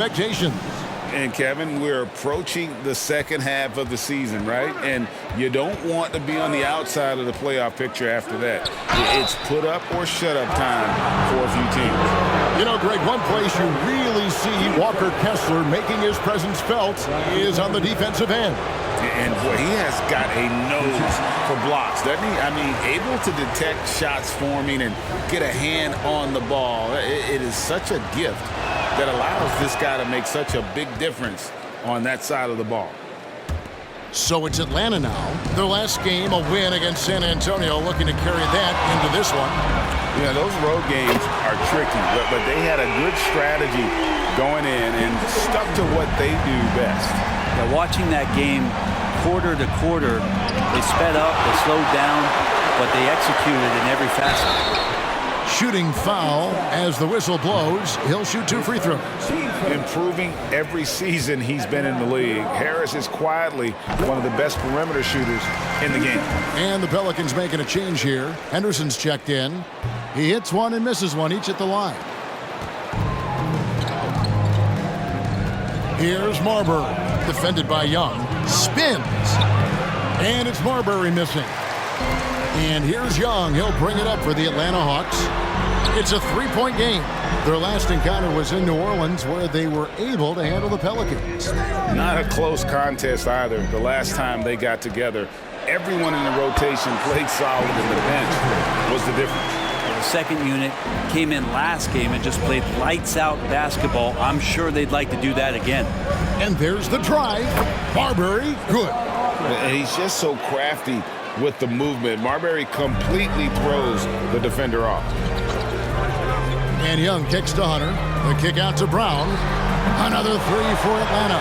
Expectations. And Kevin, we're approaching the second half of the season, right? And you don't want to be on the outside of the playoff picture after that. It's put up or shut up time for a few teams. You know, Greg, one place you really see Walker Kessler making his presence felt is on the defensive end. And boy, he has got a nose for blocks, doesn't he? I mean, able to detect shots forming and get a hand on the ball. It is such a gift that allows this guy to make such a big difference on that side of the ball. So it's Atlanta now. Their last game, a win against San Antonio, looking to carry that into this one. Yeah, those road games are tricky, but they had a good strategy going in and stuck to what they do best. Yeah, watching that game quarter to quarter, they sped up, they slowed down, but they executed in every facet. Shooting foul as the whistle blows. He'll shoot 2 free throws. Improving every season he's been in the league. Harris is quietly one of the best perimeter shooters in the game. And the Pelicans making a change here. Henderson's checked in. He hits one and misses one, each at the line. Here's Marbury, defended by Young. Spins. And it's Marbury missing. And here's Young. He'll bring it up for the Atlanta Hawks. It's a 3-point game. Their last encounter was in New Orleans, where they were able to handle the Pelicans. Not a close contest either. The last time they got together, everyone in the rotation played solid, and the bench was the difference. The second unit came in last game and just played lights-out basketball. I'm sure they'd like to do that again. And there's the drive. Marbury, good. And he's just so crafty with the movement. Marbury completely throws the defender off. And Young kicks to Hunter. The kick out to Brown. Another 3 for Atlanta.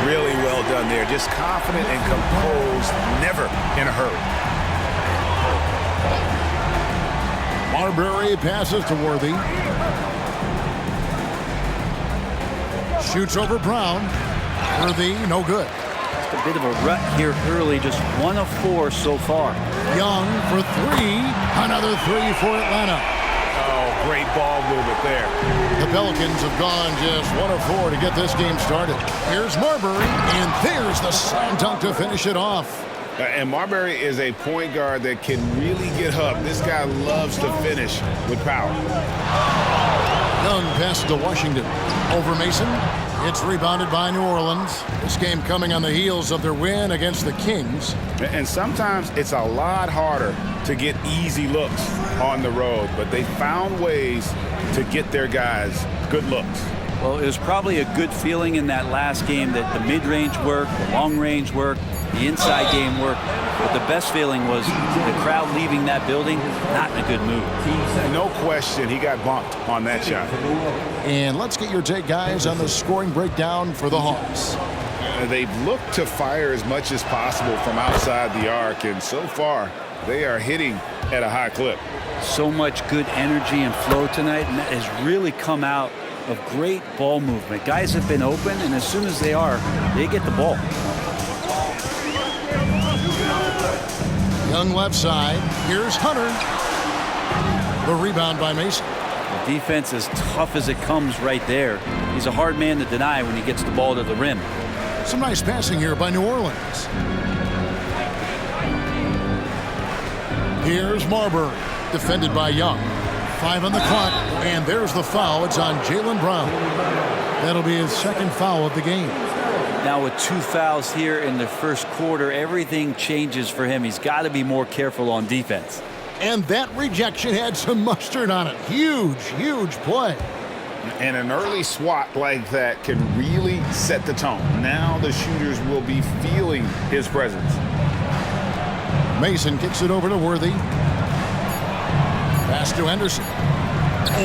Really well done there. Just confident and composed, never in a hurry. Marbury passes to Worthy. Shoots over Brown. Worthy, no good. A bit of a rut here early, just 1 of 4 so far. Young for 3. Another 3 for Atlanta. Oh, great ball movement there. The Pelicans have gone just 1 of 4 to get this game started. Here's Marbury, and there's the slam dunk to finish it off. And Marbury is a point guard that can really get up. This guy loves to finish with power. Young passes to Washington. Over Mason. It's rebounded by New Orleans. This game coming on the heels of their win against the Kings. And sometimes it's a lot harder to get easy looks on the road, but they found ways to get their guys good looks. Well, it was probably a good feeling in that last game that the mid-range worked, the long-range worked, the inside game worked. But the best feeling was the crowd leaving that building, not in a good mood. No question, he got bumped on that shot. And let's get your take, guys, on the scoring breakdown for the Hawks. They've looked to fire as much as possible from outside the arc, and so far, they are hitting at a high clip. So much good energy and flow tonight, and that has really come out of great ball movement. Guys have been open, and as soon as they are, they get the ball. Young left side. Here's Hunter. The rebound by Mason. The defense is tough as it comes right there. He's a hard man to deny when he gets the ball to the rim. Some nice passing here by New Orleans. Here's Marbury, defended by Young. 5 on the clock, and there's the foul. It's on Jaylen Brown. That'll be his second foul of the game. Now with 2 fouls here in the first quarter, everything changes for him. He's got to be more careful on defense. And that rejection had some mustard on it. Huge, huge play. And an early swat like that can really set the tone. Now the shooters will be feeling his presence. Mason kicks it over to Worthy. Pass to Henderson.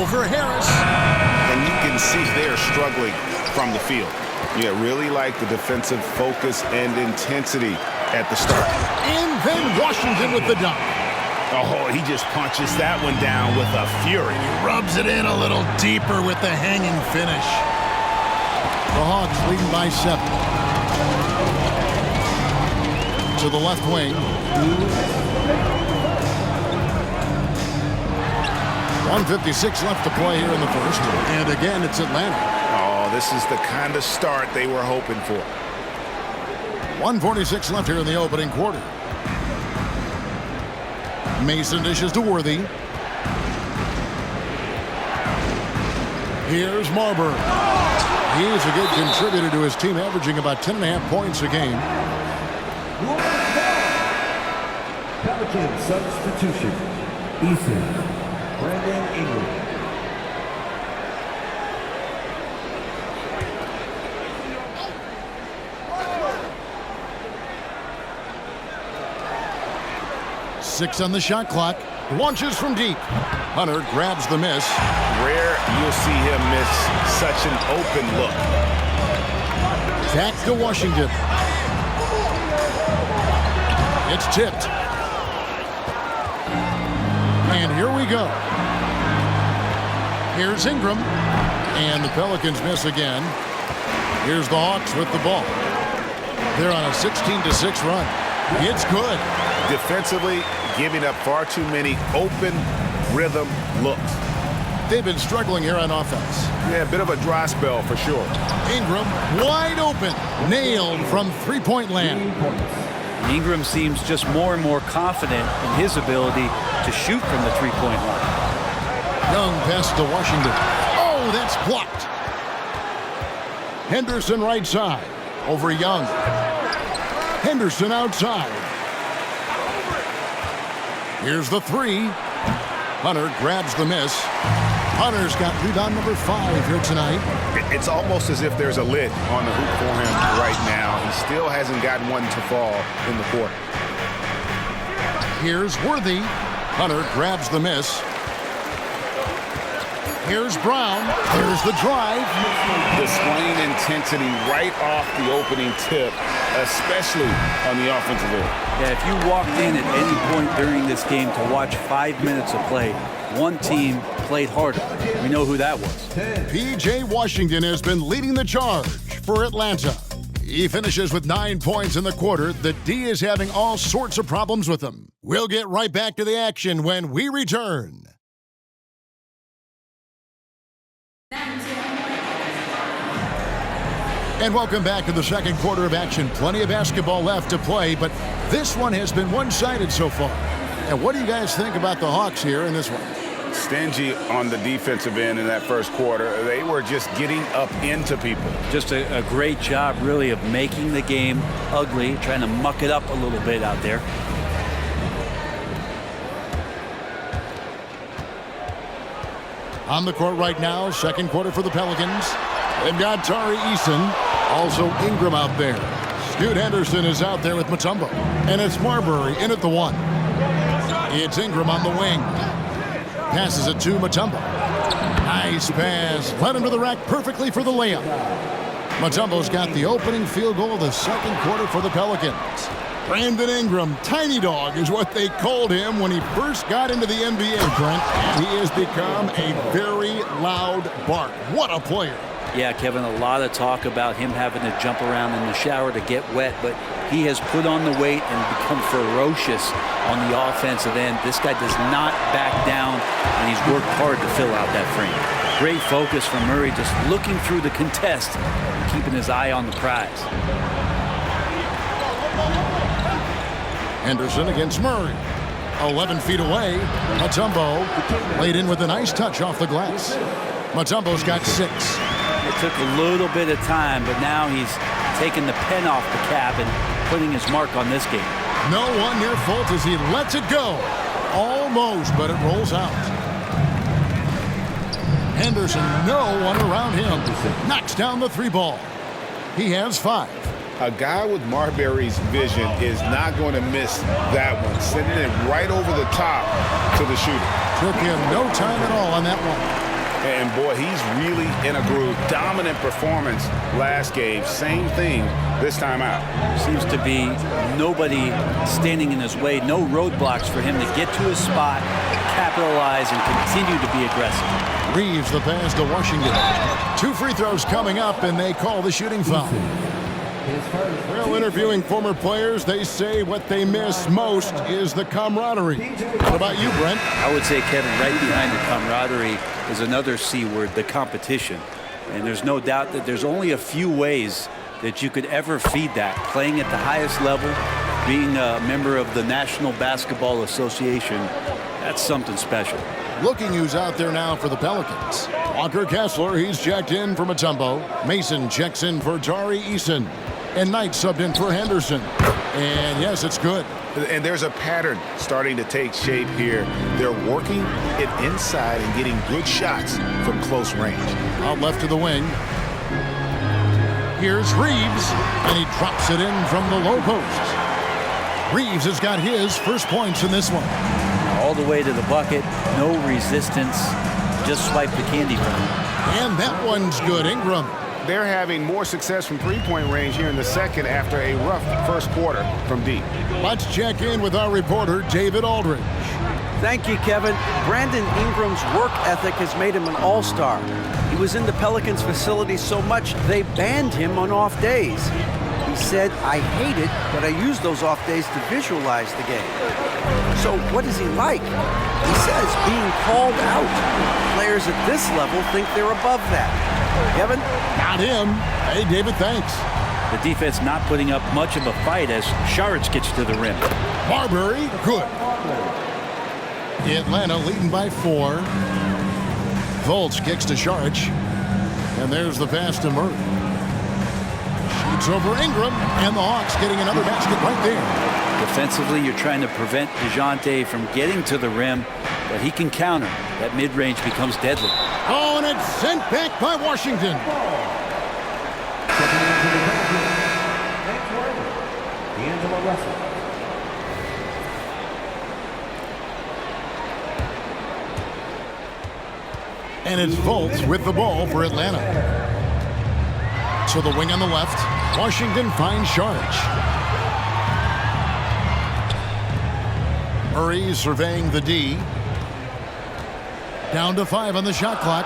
Over Harris. And you can see they're struggling from the field. Yeah, really like the defensive focus and intensity at the start. And then Washington with the dunk. Oh, he just punches that one down with a fury. He rubs it in a little deeper with the hanging finish. The Hawks leading by 7. To the left wing. 1:56 left to play here in the first. And again, it's Atlanta. Oh, this is the kind of start they were hoping for. 1:46 left here in the opening quarter. Mason dishes to Worthy. Here's Marbury. He's a good contributor to his team, averaging about 10.5 points a game. Pelicans substitution. Ethan. Brandon Ingram. Six on the shot clock. Launches from deep. Hunter grabs the miss. Rare you'll see him miss such an open look. Back to Washington. It's tipped. And here we go. Here's Ingram. And the Pelicans miss again. Here's the Hawks with the ball. They're on a 16-6 run. It's good. Defensively, giving up far too many open rhythm looks. They've been struggling here on offense. Yeah, a bit of a dry spell for sure. Ingram wide open. Nailed from three-point land. Ingram seems just more and more confident in his ability to shoot from the three-point line. Young pass to Washington. Oh, that's blocked. Henderson right side. Over Young. Henderson outside. Here's the three. Hunter grabs the miss. Hunter's got rebound number 5 here tonight. It's almost as if there's a lid on the hoop for him right now. He still hasn't gotten one to fall in the court. Here's Worthy. Hunter grabs the miss. Here's Brown. Here's the drive. Displaying intensity right off the opening tip, especially on the offensive end. Yeah, if you walked in at any point during this game to watch 5 minutes of play, one team played harder. We know who that was. P.J. Washington has been leading the charge for Atlanta. He finishes with 9 points in the quarter. The D is having all sorts of problems with him. We'll get right back to the action when we return. And welcome back to the second quarter of action. Plenty of basketball left to play, but this one has been one-sided so far. And what do you guys think about the Hawks here in this one? Stingy on the defensive end in that first quarter. They were just getting up into people. Just a great job, really, of making the game ugly, trying to muck it up a little bit out there. On the court right now, second quarter for the Pelicans. They've got Tari Eason, also Ingram out there. Scoot Henderson is out there with Mutombo. And it's Marbury in at the 1. It's Ingram on the wing. Passes it to Mutombo. Nice pass. Led him to the rack perfectly for the layup. Mutombo's got the opening field goal of the second quarter for the Pelicans. Brandon Ingram, Tiny Dog is what they called him when he first got into the NBA, Brent. And he has become a very loud bark. What a player. Yeah, Kevin, a lot of talk about him having to jump around in the shower to get wet, but he has put on the weight and become ferocious on the offensive end. This guy does not back down, and he's worked hard to fill out that frame. Great focus from Murray, just looking through the contest and keeping his eye on the prize. Henderson against Murray. 11 feet away. Mutombo laid in with a nice touch off the glass. Mutombo's got 6. It took a little bit of time, but now he's taking the pen off the cap and putting his mark on this game. No one near fault as he lets it go. Almost, but it rolls out. Henderson, no one around him. Knocks down the 3 ball. He has 5. A guy with Marbury's vision is not going to miss that one. Sending it right over the top to the shooter. Took him no time at all on that one. And boy, he's really in a groove. Dominant performance last game. Same thing this time out. Seems to be nobody standing in his way. No roadblocks for him to get to his spot, capitalize, and continue to be aggressive. Reeves the pass to Washington. 2 free throws coming up, and they call the shooting foul. Well, interviewing former players, they say what they miss most is the camaraderie. What about you, Brent? I would say, Kevin, right behind the camaraderie is another C word, the competition. And there's no doubt that there's only a few ways that you could ever feed that. Playing at the highest level, being a member of the National Basketball Association, that's something special. Looking who's out there now for the Pelicans. Walker Kessler, he's checked in for Mutombo. Mason checks in for Tari Eason. And Knight subbed in for Henderson. And yes, it's good. And there's a pattern starting to take shape here. They're working it inside and getting good shots from close range. Out left to the wing. Here's Reeves, and he drops it in from the low post. Reeves has got his first points in this one. All the way to the bucket, no resistance, just swipe the candy from him. And that one's good. Ingram. They're having more success from three-point range here in the second after a rough first quarter from deep. Let's check in with our reporter, David Aldridge. Thank you, Kevin. Brandon Ingram's work ethic has made him an all-star. He was in the Pelicans facility so much they banned him on off days. He said, "I hate it, but I use those off days to visualize the game." So what is he like? He says being called out. Players at this level think they're above that. Kevin? Not him. Hey, David, thanks. The defense not putting up much of a fight as Saric gets to the rim. Marbury, good. Atlanta leading by 4. Fultz kicks to Saric. And there's the pass to Murray. Shoots over Ingram, and the Hawks getting another basket right there. Defensively, you're trying to prevent DeJounte from getting to the rim, but he can counter. That mid-range becomes deadly. Oh, and it's sent back by Washington. D'Angelo Russell. And it's Fultz with the ball for Atlanta. To the wing on the left. Washington finds Saric. Murray surveying the D. Down to 5 on the shot clock.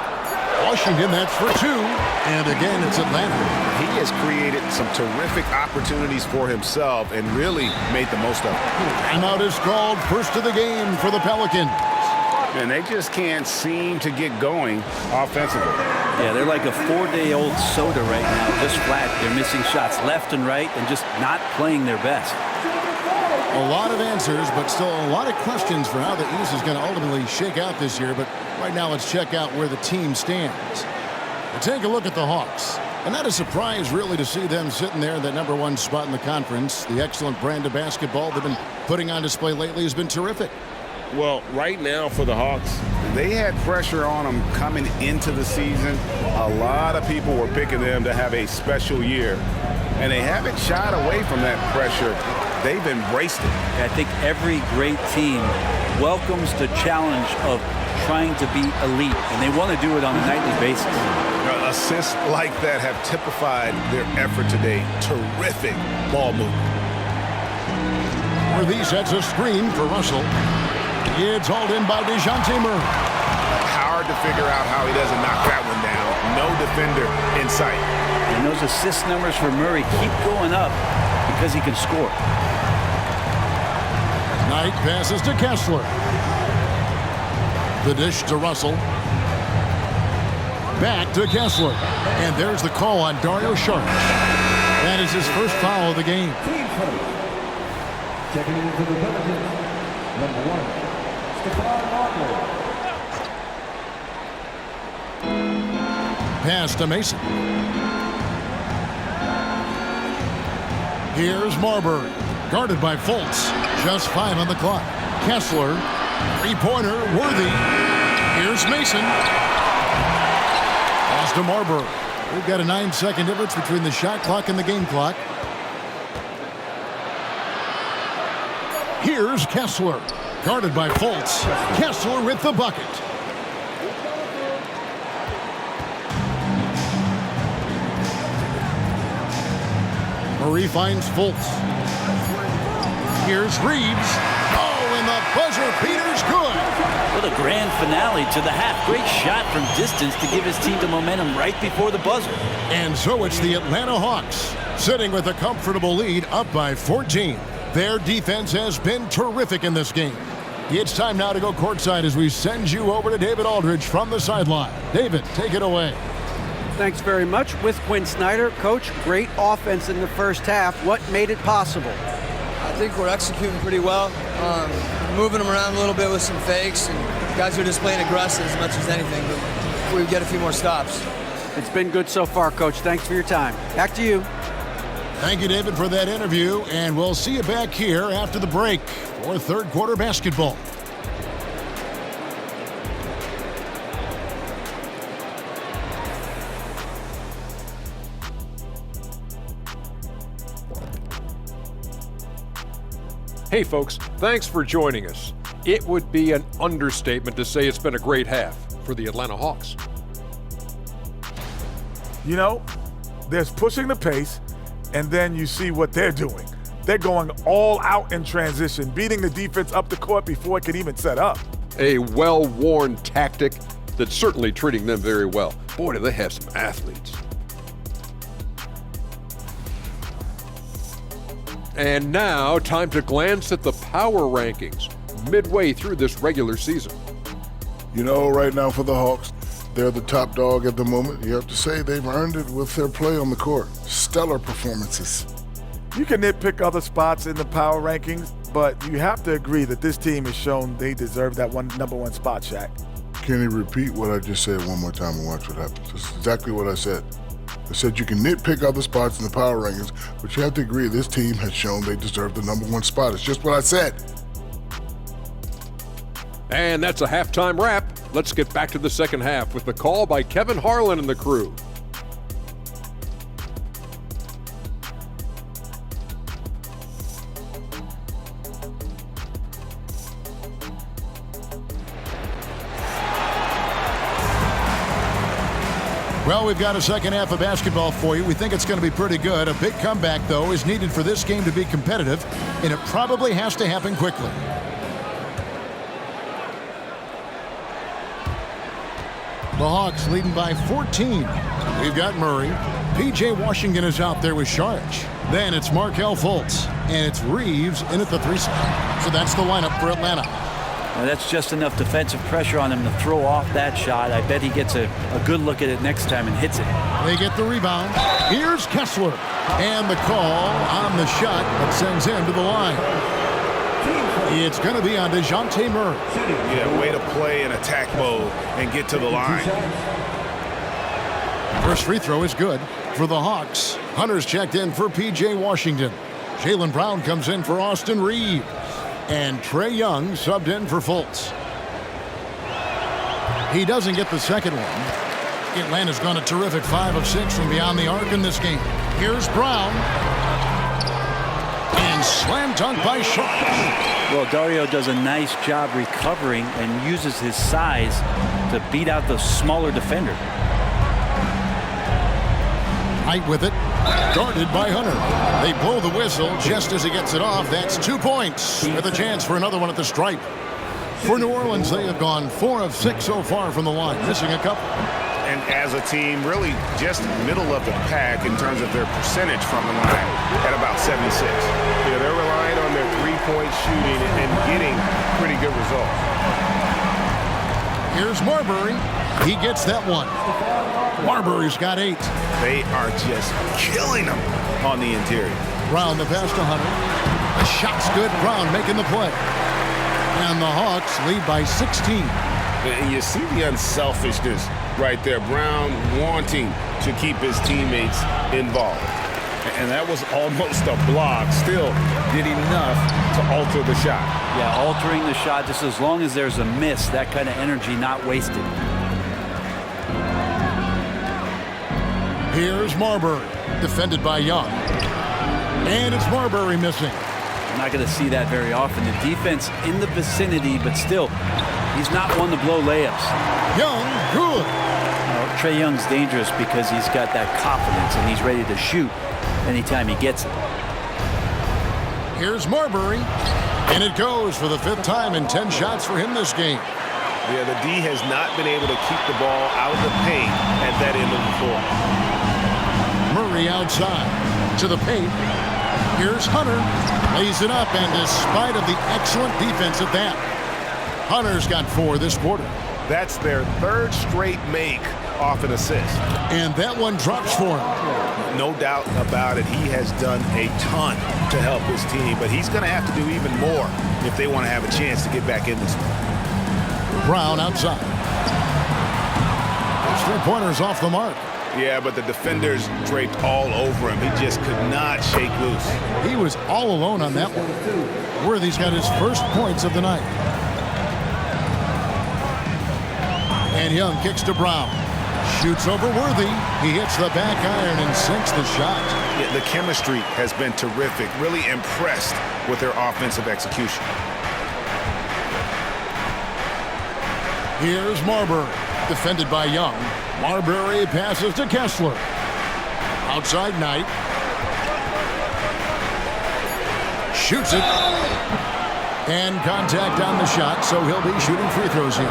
Washington, that's for 2. And again, it's Atlanta. He has created some terrific opportunities for himself and really made the most of it. Timeout is called, first of the game for the Pelicans. And they just can't seem to get going offensively. Yeah, they're like a 4-day-old soda right now, just flat. They're missing shots left and right and just not playing their best. A lot of answers, but still a lot of questions for how the East is going to ultimately shake out this year. But right now, let's check out where the team stands. We'll take a look at the Hawks. And not a surprise, really, to see them sitting there in that #1 spot in the conference. The excellent brand of basketball they've been putting on display lately has been terrific. Well, right now for the Hawks, they had pressure on them coming into the season. A lot of people were picking them to have a special year, and they haven't shied away from that pressure. They've embraced it. I think every great team welcomes the challenge of trying to be elite, and they want to do it on a nightly basis. Assists like that have typified their effort today. Terrific ball movement. Worthy sets a screen for Russell. It's hauled in by DeJounte Murray. Hard to figure out how he doesn't knock that one down. No defender in sight. And those assist numbers for Murray keep going up because he can score. Knight passes to Kessler. The dish to Russell. Back to Kessler. And there's the call on Dario Saric. That is his first foul of the game. Team first. Checking in for the Pelicans. #1, Stephon Marbury. Pass to Mason. Here's Marbury. Guarded by Fultz. Just 5 on the clock. Kessler. Three-pointer. Worthy. Here's Mason. Pass to Marbury. We've got a 9-second difference between the shot clock and the game clock. Here's Kessler. Guarded by Fultz. Kessler with the bucket. Murray finds Fultz. Here's Reeves. Oh, and the buzzer beater's good. What a grand finale to the half. Great shot from distance to give his team the momentum right before the buzzer. And so it's the Atlanta Hawks sitting with a comfortable lead up by 14. Their defense has been terrific in this game. It's time now to go courtside as we send you over to David Aldridge from the sideline. David, take it away. Thanks very much. With Quinn Snyder, Coach, great offense in the first half. What made it possible? I think we're executing pretty well. Moving them around a little bit with some fakes, and guys are just playing aggressive as much as anything, but we get a few more stops. It's been good so far, Coach. Thanks for your time. Back to you. Thank you, David, for that interview, and we'll see you back here after the break for third quarter basketball. Hey folks, thanks for joining us. It would be an understatement to say it's been a great half for the Atlanta Hawks. You know, there's pushing the pace, and then you see what they're doing. They're going all out in transition, beating the defense up the court before it can even set up. A well-worn tactic that's certainly treating them very well. Boy, do they have some athletes. And now, time to glance at the power rankings midway through this regular season. You know, right now for the Hawks, they're the top dog at the moment. You have to say they've earned it with their play on the court. Stellar performances. You can nitpick other spots in the power rankings, but you have to agree that this team has shown they deserve that number one spot, Shaq. Can you repeat what I just said one more time and watch what happens? That's exactly what I said. I said you can nitpick other spots in the power rankings, but you have to agree this team has shown they deserve the number one spot. It's just what I said. And that's a halftime wrap. Let's get back to the second half with the call by Kevin Harlan and the crew. Well, we've got a second half of basketball for you. We think it's going to be pretty good. A big comeback, though, is needed for this game to be competitive, and it probably has to happen quickly. The Hawks leading by 14. We've got Murray. P.J. Washington is out there with Sharge. Then it's Markelle Fultz, and it's Reeves in at the 3 spot. So that's the lineup for Atlanta. Now that's just enough defensive pressure on him to throw off that shot. I bet he gets a good look at it next time and hits it. They get the rebound. Here's Kessler. And the call on the shot that sends him to the line. It's going to be on DeJounte Murray. Yeah, way to play in attack mode and get to the line. First free throw is good for the Hawks. Hunter's checked in for P.J. Washington. Jaylen Brown comes in for Austin Reeves. And Trae Young subbed in for Fultz. He doesn't get the second one. Atlanta's gone a terrific 5 of 6 from beyond the arc in this game. Here's Brown. And slam dunk by Sharp. Well, Dario does a nice job recovering and uses his size to beat out the smaller defender. Height with it. Guarded by Hunter. They blow the whistle just as he gets it off. That's 2 points with a chance for another one at the stripe. For New Orleans, they have gone 4 of 6 so far from the line, missing a couple. And as a team, really just middle of the pack in terms of their percentage from the line at about 76. Yeah, they're relying on their three-point shooting and getting pretty good results. Here's Marbury. He gets that one. Marbury's got 8. They are just killing them on the interior. Brown the pass to Hunter. The shot's good. Brown making the play. And the Hawks lead by 16. And you see the unselfishness right there. Brown wanting to keep his teammates involved. And that was almost a block. Still did enough to alter the shot. Yeah, altering the shot just as long as there's a miss. That kind of energy not wasted. Here's Marbury, defended by Young. And it's Marbury missing. I'm not going to see that very often. The defense in the vicinity, but still, he's not one to blow layups. Young, good. Trae Young's dangerous because he's got that confidence and he's ready to shoot anytime he gets it. Here's Marbury. And it goes for the 5th time in 10 shots for him this game. Yeah, the D has not been able to keep the ball out of the paint at that end of the floor. Murray outside to the paint. Here's Hunter. Lays it up, and despite of the excellent defense at that, Hunter's got 4 this quarter. That's their 3rd straight make off an assist. And that one drops for him. No doubt about it. He has done a ton to help his team, but he's going to have to do even more if they want to have a chance to get back in this one. Brown outside. His three-pointer's off the mark. Yeah, but the defenders draped all over him. He just could not shake loose. He was all alone on that one. Worthy's got his first points of the night. And Young kicks to Brown. Shoots over Worthy. He hits the back iron and sinks the shot. Yeah, the chemistry has been terrific. Really impressed with their offensive execution. Here's Marbury, defended by Young. Marbury passes to Kessler. Outside Knight. Shoots it. And contact on the shot, so he'll be shooting free throws here.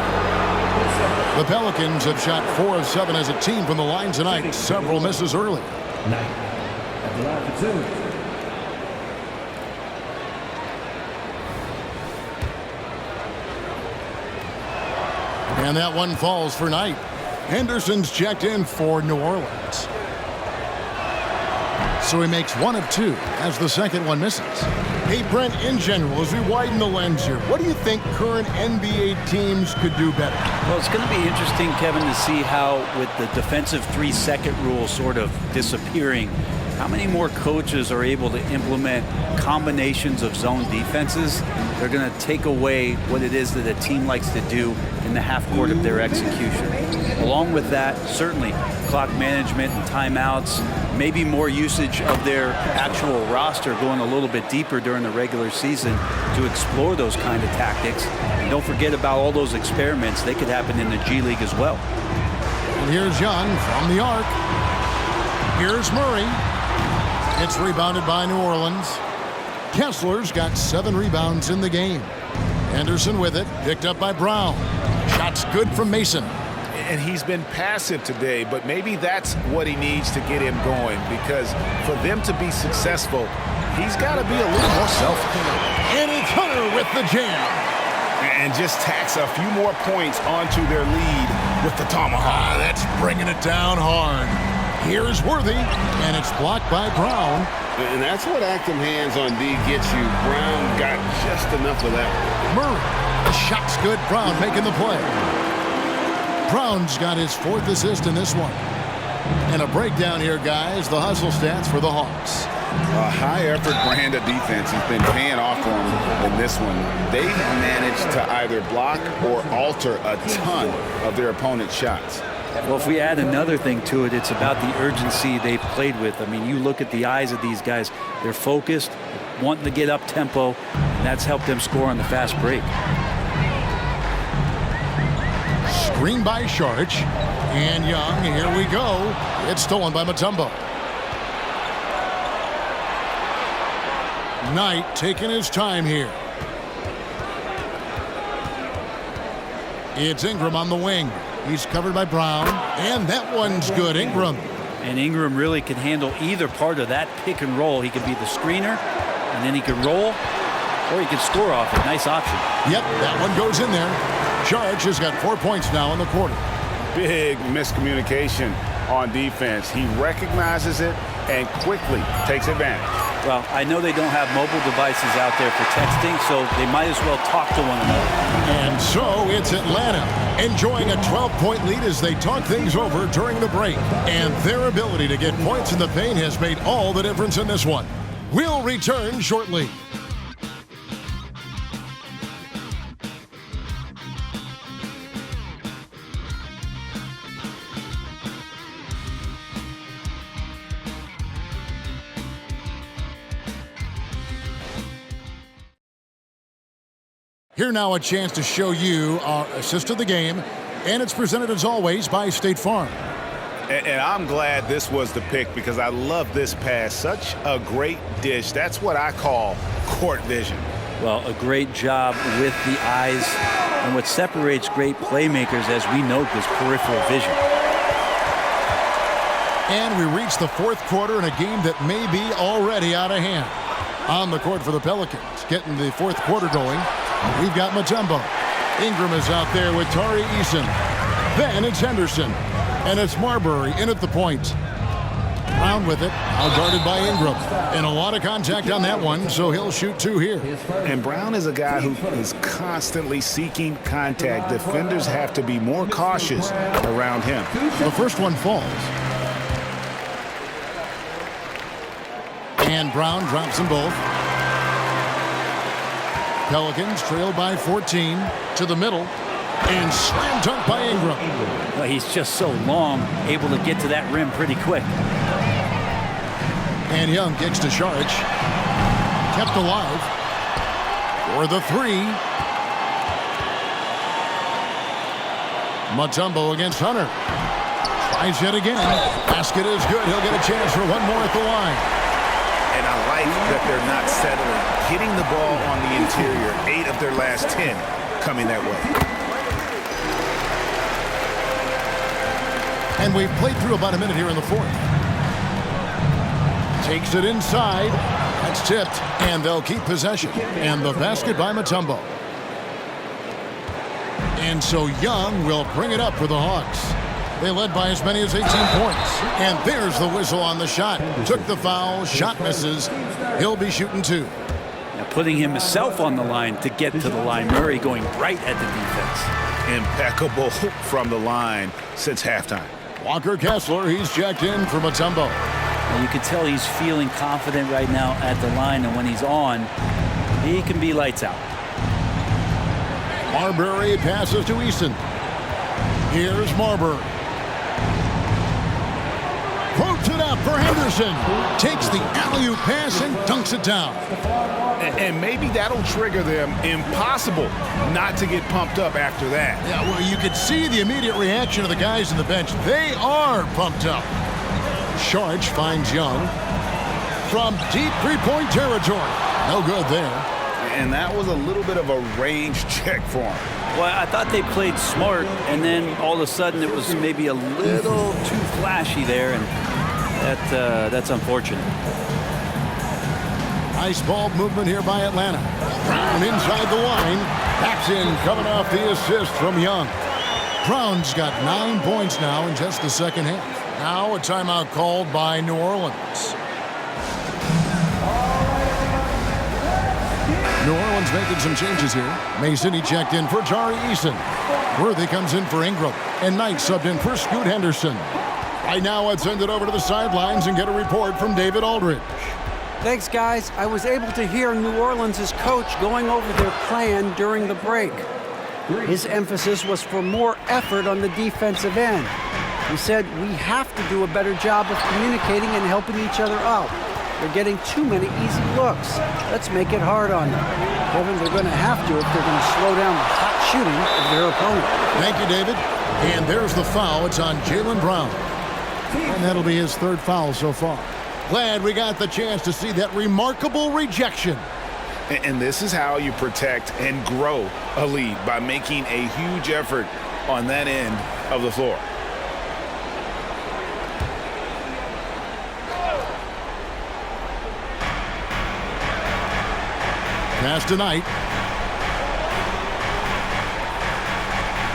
The Pelicans have shot 4 of 7 as a team from the line tonight. Several misses early. And that one falls for Knight. Henderson's checked in for New Orleans. So he makes 1 of 2 as the second one misses. Hey, Brent, in general, as we widen the lens here, what do you think current NBA teams could do better? Well, it's going to be interesting, Kevin, to see how, with the defensive 3-second rule sort of disappearing, how many more coaches are able to implement combinations of zone defenses. They're going to take away what it is that a team likes to do in the half court of their execution. Along with that, certainly clock management and timeouts, maybe more usage of their actual roster going a little bit deeper during the regular season to explore those kind of tactics. And don't forget about all those experiments. They could happen in the G League as well. And here's Young from the arc. Here's Murray. It's rebounded by New Orleans. Kessler's got 7 rebounds in the game. Henderson with it, picked up by Brown. Shot's good from Mason. And he's been passive today, but maybe that's what he needs to get him going, because for them to be successful, he's got to be a little more selfish. And it's Hunter with the jam. And just tacks a few more points onto their lead with the tomahawk. That's bringing it down hard. Here's Worthy, and it's blocked by Brown. And that's what active hands on D gets you. Brown got just enough of that. Murray, the shot's good. Brown making the play. Brown's got his 4th assist in this one. And a breakdown here, guys. The hustle stats for the Hawks. A high-effort brand of defense has been paying off for them in this one. They've managed to either block or alter a ton of their opponent's shots. Well, if we add another thing to it, it's about the urgency they've played with. I mean, you look at the eyes of these guys. They're focused, wanting to get up tempo, and that's helped them score on the fast break. Screen by Sharch. And Young, here we go. It's stolen by Mutombo. Knight taking his time here. It's Ingram on the wing. He's covered by Brown, and that one's good. Ingram. And Ingram really can handle either part of that pick and roll. He could be the screener, and then he could roll, or he could score off it. Nice option. Yep, that one goes in there. Sharch has got 4 points now in the quarter. Big miscommunication on defense. He recognizes it and quickly takes advantage. Well, I know they don't have mobile devices out there for texting, so they might as well talk to one another. And so it's Atlanta enjoying a 12-point lead as they talk things over during the break. And their ability to get points in the paint has made all the difference in this one. We'll return shortly. Here now a chance to show you our assist of the game, and it's presented as always by State Farm. And I'm glad this was the pick because I love this pass. Such a great dish. That's what I call court vision. Well, a great job with the eyes, and what separates great playmakers, as we note, is peripheral vision. And we reach the 4th quarter in a game that may be already out of hand. On the court for the Pelicans, getting the 4th quarter going. We've got Mutombo. Ingram is out there with Tari Eason. Then it's Henderson. And it's Marbury in at the point. Brown with it, now guarded by Ingram. And a lot of contact on that one, so he'll shoot 2 here. And Brown is a guy who is constantly seeking contact. Defenders have to be more cautious around him. The first one falls. And Brown drops them both. Pelicans trail by 14 to the middle. And slam dunk by Ingram. Well, he's just so long, able to get to that rim pretty quick. And Young kicks to Saric. Kept alive. For the 3. Mutombo against Hunter. Tries yet again. Basket is good. He'll get a chance for one more at the line. And I like that they're not settling. Hitting the ball on the interior. 8 of their last 10 coming that way. And we've played through about a minute here in the 4th. Takes it inside. That's tipped. And they'll keep possession. And the basket by Mutombo. And so Young will bring it up for the Hawks. They led by as many as 18 points. And there's the whistle on the shot. Took the foul. Shot misses. He'll be shooting 2. Now putting himself on the line to get to the line. Murray going right at the defense. Impeccable from the line since halftime. Walker Kessler, he's checked in for Mutombo. And you can tell he's feeling confident right now at the line, and when he's on, he can be lights out. Marbury passes to Easton. Here's Marbury. Quotes it up for Henderson. Takes the alley-oop pass and dunks it down. And maybe that'll trigger them. Impossible not to get pumped up after that. Yeah, well, you could see the immediate reaction of the guys on the bench. They are pumped up. Saric finds Young from deep 3-point territory. No good there. And that was a little bit of a range check for him. Well, I thought they played smart, and then all of a sudden it was maybe a little too flashy there, and that's unfortunate. Nice ball movement here by Atlanta. Brown inside the line. Backs in, coming off the assist from Young. Brown's got 9 points now in just the second half. Now a timeout called by New Orleans. New Orleans making some changes here. Mason, he checked in for Tari Eason. Worthy comes in for Ingram. And Knight subbed in for Scoot Henderson. Right now, let's send it over to the sidelines and get a report from David Aldridge. Thanks, guys. I was able to hear New Orleans' coach going over their plan during the break. His emphasis was for more effort on the defensive end. He said, we have to do a better job of communicating and helping each other out. They're getting too many easy looks. Let's make it hard on them. Kevin, they're going to have to if they're going to slow down the hot shooting of their opponent. Thank you, David. And there's the foul. It's on Jaylen Brown. And that'll be his 3rd foul so far. Glad we got the chance to see that remarkable rejection. And this is how you protect and grow a lead, by making a huge effort on that end of the floor. Pass to Knight.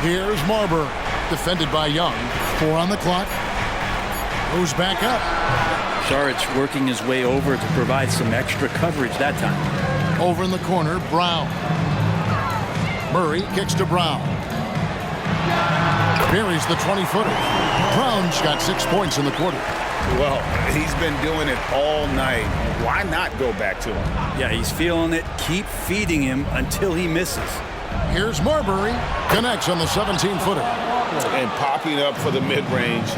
Here's Marbury. Defended by Young. 4 on the clock. Goes back up. Saric working his way over to provide some extra coverage that time. Over in the corner, Brown. Murray kicks to Brown. Buries the 20-footer. Brown's got 6 points in the quarter. Well, he's been doing it all night. Why not go back to him? Yeah, he's feeling it. Keep feeding him until he misses. Here's Marbury. Connects on the 17-footer. And popping up for the mid-range.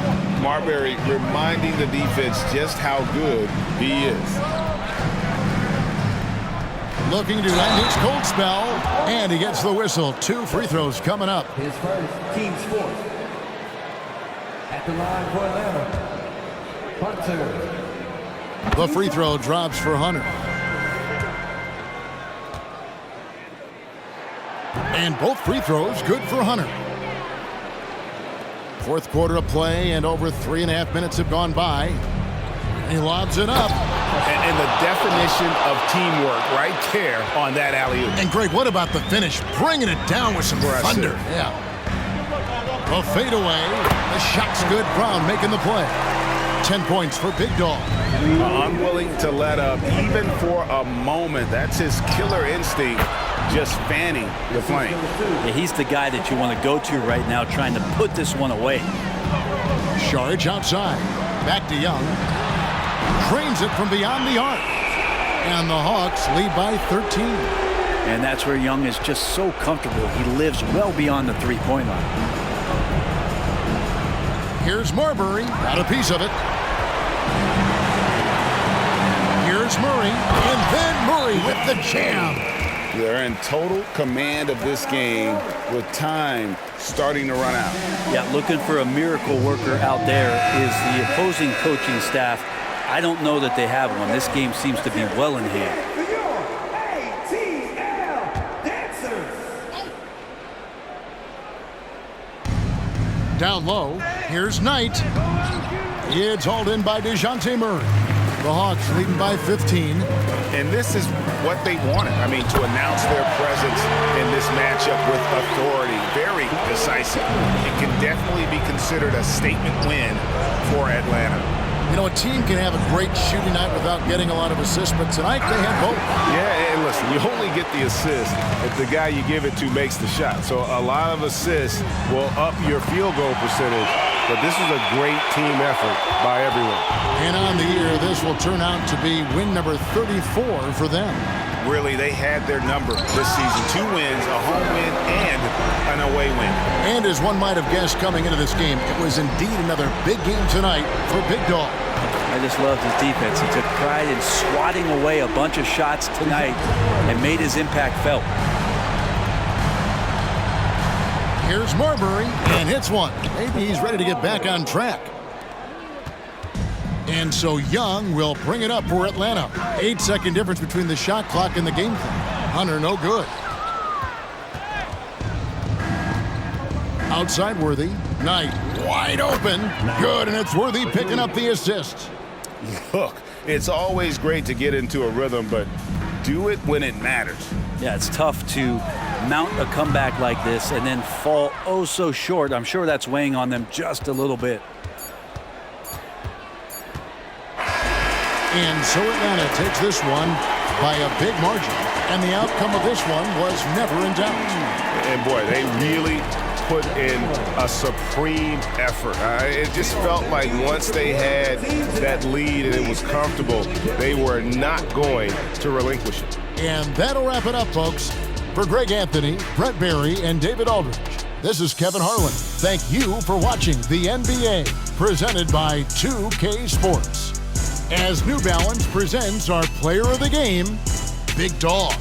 Marbury reminding the defense just how good he is. Looking to end his cold spell. And he gets the whistle. 2 free throws coming up. His first, team's 4th. At the line for Atlanta, Hunter. The free throw drops for Hunter. And both free throws good for Hunter. 4th quarter of play, and over 3.5 minutes have gone by. He lobs it up. And the definition of teamwork right there on that alley-oop. And Greg, what about the finish? Bringing it down with some thunder. Yeah. A fadeaway. The shot's good. Brown making the play. 10 points for Big Dog. Unwilling to let up even for a moment. That's his killer instinct, just fanning the flame. Yeah, he's the guy that you want to go to right now, trying to put this one away. Sharge outside. Back to Young. Trains it from beyond the arc. And the Hawks lead by 13. And that's where Young is just so comfortable. He lives well beyond the three-point line. Here's Marbury. Got a piece of it. Here's Murray. And then Murray with the jam. They're in total command of this game with time starting to run out. Yeah, looking for a miracle worker out there is the opposing coaching staff. I don't know that they have one. This game seems to be well in hand. Down low, here's Knight. It's hauled in by DeJounte Murray. The Hawks leading by 15. And this is what they wanted. I mean, to announce their presence in this matchup with authority. Very decisive. It can definitely be considered a statement win for Atlanta. You know, a team can have a great shooting night without getting a lot of assists, but tonight they had both. Yeah, and listen, you only get the assist if the guy you give it to makes the shot. So a lot of assists will up your field goal percentage, but this is a great team effort by everyone. And on the year, this will turn out to be win number 34 for them. Really, they had their number this season. 2 wins, a home win, and an away win. And as one might have guessed coming into this game, it was indeed another big game tonight for Big Dog. I just loved his defense. He took pride in swatting away a bunch of shots tonight and made his impact felt. Here's Marbury, and hits one. Maybe he's ready to get back on track. And so Young will bring it up for Atlanta. 8-second difference between the shot clock and the game clock. Hunter, no good. Outside Worthy. Knight wide open. Good, and it's Worthy picking up the assist. Look, it's always great to get into a rhythm, but do it when it matters. Yeah, it's tough to mount a comeback like this and then fall oh so short. I'm sure that's weighing on them just a little bit. And so Atlanta takes this one by a big margin. And the outcome of this one was never in doubt. And boy, they really put in a supreme effort. It just felt like once they had that lead and it was comfortable, they were not going to relinquish it. And that'll wrap it up, folks. For Greg Anthony, Brett Barry, and David Aldridge, this is Kevin Harlan. Thank you for watching the NBA, presented by 2K Sports. As New Balance presents our player of the game, Big Dog.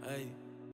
Hey.